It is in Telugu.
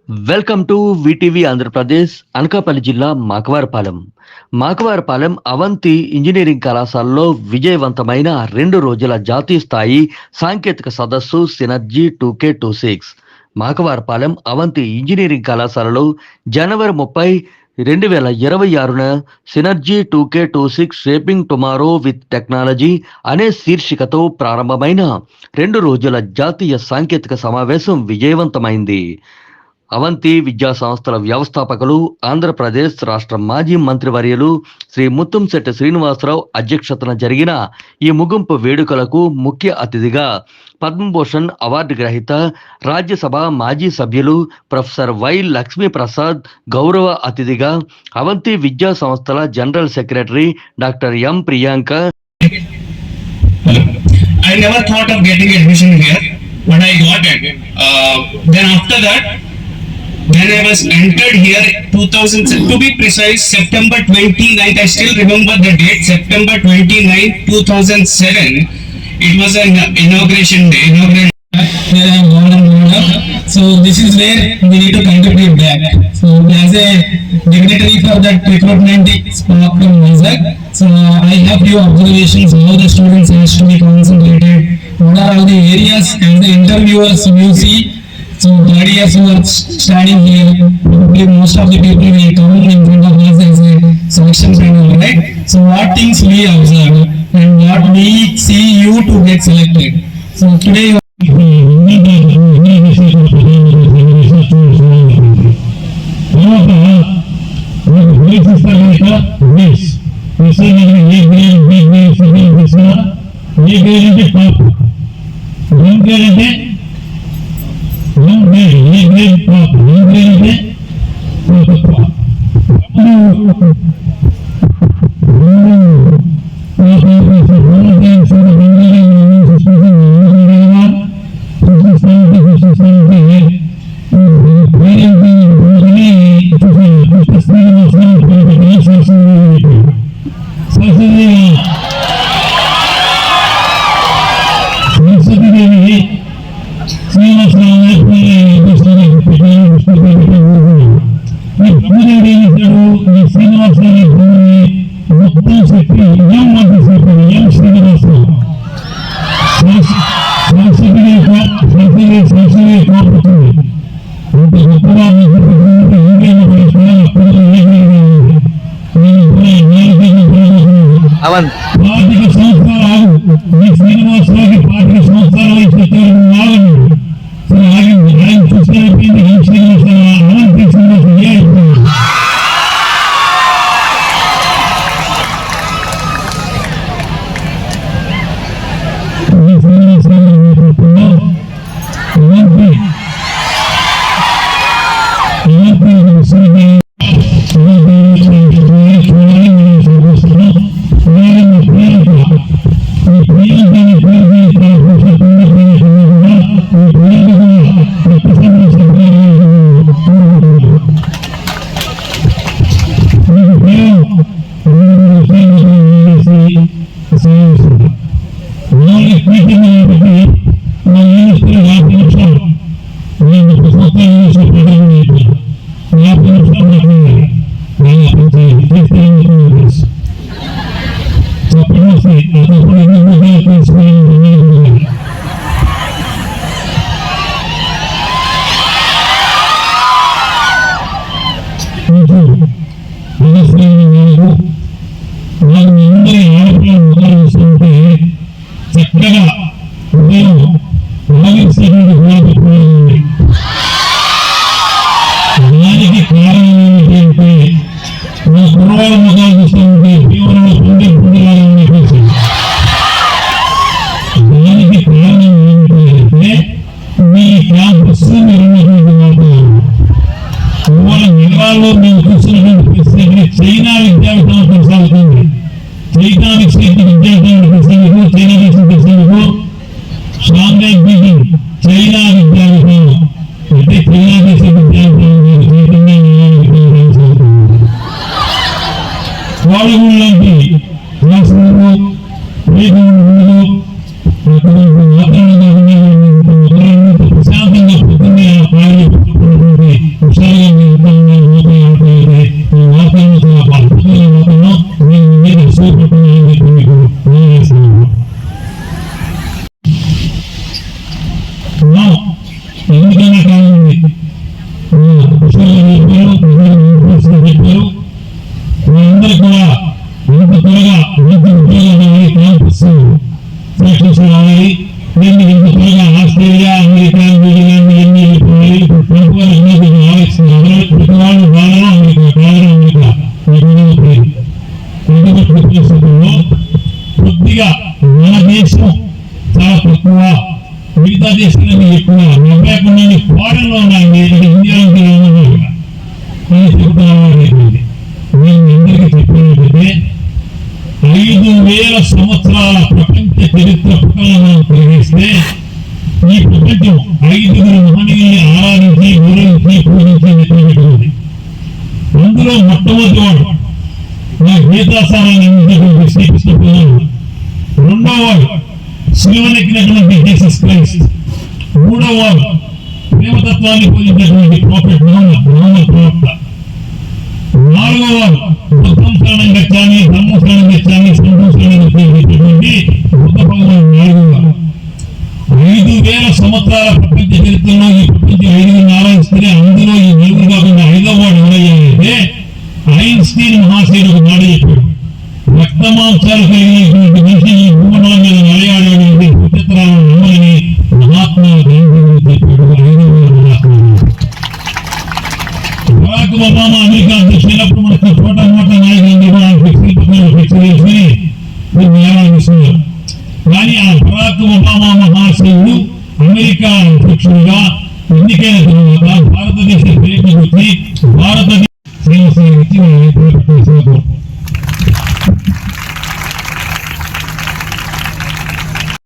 Welcome to VTV Andhra Pradesh. Anakapalli జిల్లా మాకవారపాలెం అవంతి ఇంజనీరింగ్ కళాశాలలో విజయవంతమైన 2 రోజుల జాతీయ స్థాయి సాంకేతిక సదస్సు synergy 2K26 Makavarapalem Avanti engineering కళాశాలలో జనవరి 30, 2026న synergy 2K26 shaping tomorrow with technology అనే శీర్షికతో ప్రారంభమైన 2 రోజుల జాతీయ సాంకేతిక సమావేశం విజయవంతమైంది. అవంతి విద్యా సంస్థల వ్యవస్థాపకులు, ఆంధ్రప్రదేశ్ రాష్ట్ర మాజీ మంత్రివర్యులు శ్రీ ముత్తంశెట్టి శ్రీనివాసరావు అధ్యక్షతన జరిగిన ఈ ముగింపు వేడుకలకు ముఖ్య అతిథిగా పద్మభూషణ్ అవార్డు గ్రహీత, రాజ్యసభ మాజీ సభ్యులు ప్రొఫెసర్ వై లక్ష్మీప్రసాద్, గౌరవ అతిథిగా అవంతి విద్యా సంస్థల general secretary doctor M Priyanka. I never thought of getting admission here, but I got it. Then after that, when I was entered here 2000, to be precise, September 29th, I still remember the date, September 29th, 2007. It was an inauguration day. So this is where we need to contribute back. So as a dignitary for that recruitment spark from Vizag, so I have few observations how the students has to be concentrated, what are all the areas as the interviewers you see. So third years who are standing here, probably most of the people will come in front of us as a selection panel, right? So what things we observe and what we see you to get selected. So today చరిత్ర పుటలను మనం పరిగణిస్తే ఈ ప్రపంచం 5 మహనీయుల్ని ఆరాధించి గౌరవించి పూజించి నెత్తిపెట్టుకుంది. అందులో మొట్టమొదటి వాడు మా గీతాసారాన్ని అందించినటువంటి శ్రీకృష్ణ భగవానుడు, రెండో వాడు శిలువనెక్కినటువంటి జీసస్ క్రైస్ట్, మూడో వాడు ప్రేమతత్వాన్ని పూజించినటువంటి ప్రాఫెట్ మహమ్మద్ ప్రవక్త, నాలుగో వాడు బుద్ధం శరణం గచ్చామి, ధర్మ శరణం గచ్చామి, సంతం శరణం గచ్చామి బుద్ధ భగవానుడు నాలుగో వాడు. 5,000 సంవత్సరాల ప్రపంచ చరిత్రలో ఈ ప్రపంచం 5 ఆరాధిస్తే అందులో ఈ నలుగురు కాకుండా 5వ వాడు ఎవరయ్యారంటే ఐన్స్టీన్ మహాశయుడు ఒక మాట చెప్పాడు. రక్తమాంసాలు కలిగినటువంటి మనిషి ఈ భూమండలం మీద నడయాడేటువంటి నక్షత్రాలను నమ్మని మహాత్మా గాంధీ చెప్పాడు. 5వ మహాత్మా బరాక్ ఒబామా అమెరికా అధ్యక్షులైనప్పుడు మనకి చోట మోట నాయకులందరూ కూడా ఫిక్స్ చేసుకుని ఆరాధిస్తున్నారు. కానీ ఆ బరాక్ ఒబామా మహాశయుడు అమెరికా అధ్యక్షుడిగా